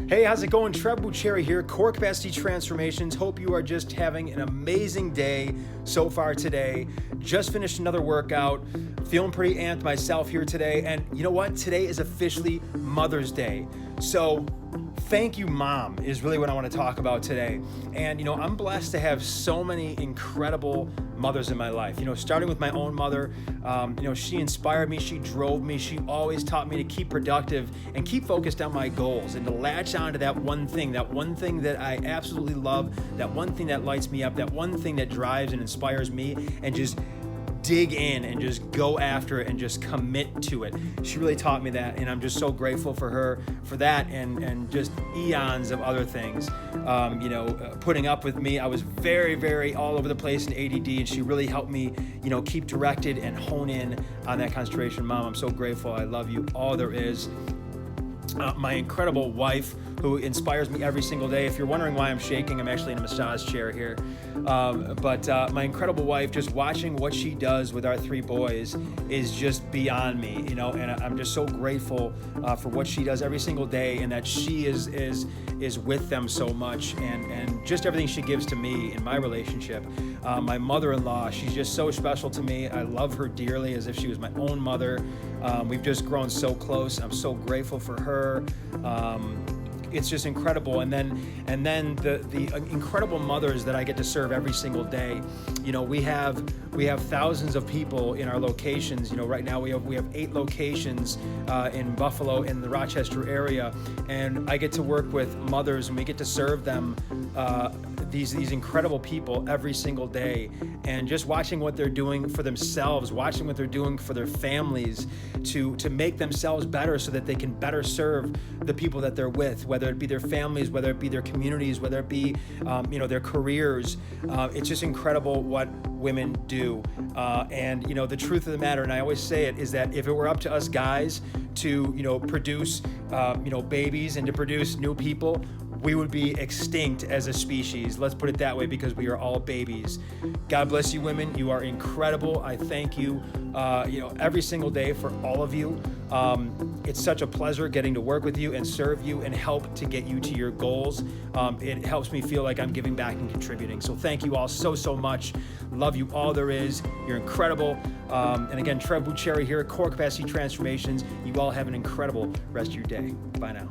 Hey, how's it going? Trev Bucherri here, Core Capacity Transformations. Hope you are just having an amazing day so far today. Just finished another workout, feeling pretty amped myself here today. And you know what? Today is officially Mother's Day. So thank you, Mom, is really what I want to talk about today. And, I'm blessed to have so many incredible mothers in my life. Starting with my own mother, she inspired me, she drove me, she always taught me to keep productive and keep focused on my goals and to latch on to that one thing that I absolutely love, that one thing that lights me up, that one thing that drives and inspires me, and just dig in and just go after it and just commit to it. She really taught me that, and I'm just so grateful for her for that, and just eons of other things. Putting up with me. I was very, very all over the place in ADD, and she really helped me, keep directed and hone in on that concentration. Mom, I'm so grateful. I love you. All there is. My incredible wife, who inspires me every single day. If you're wondering why I'm shaking, I'm actually in a massage chair here. But my incredible wife, just watching what she does with our three boys is just beyond me, and I'm just so grateful for what she does every single day, and that she is with them so much, and just everything she gives to me in my relationship. My mother-in-law, she's just so special to me. I love her dearly, as if she was my own mother. We've just grown so close. I'm so grateful for her. It's just incredible. And then the incredible mothers that I get to serve every single day. We have thousands of people in our locations. Right now we have 8 locations in Buffalo, in the Rochester area, and I get to work with mothers, and we get to serve them these incredible people every single day, and just watching what they're doing for themselves, watching what they're doing for their families to make themselves better so that they can better serve the people that they're with, whether it be their families, whether it be their communities, whether it be their careers. It's just incredible what women do. And the truth of the matter, and I always say it, is that if it were up to us guys to produce babies and to produce new people, we would be extinct as a species. Let's put it that way, because we are all babies. God bless you, women. You are incredible. I thank you, every single day for all of you. It's such a pleasure getting to work with you and serve you and help to get you to your goals. It helps me feel like I'm giving back and contributing. So thank you all so much. Love you all there is. You're incredible. And again, Trev Bucherri here at Core Capacity Transformations. You all have an incredible rest of your day. Bye now.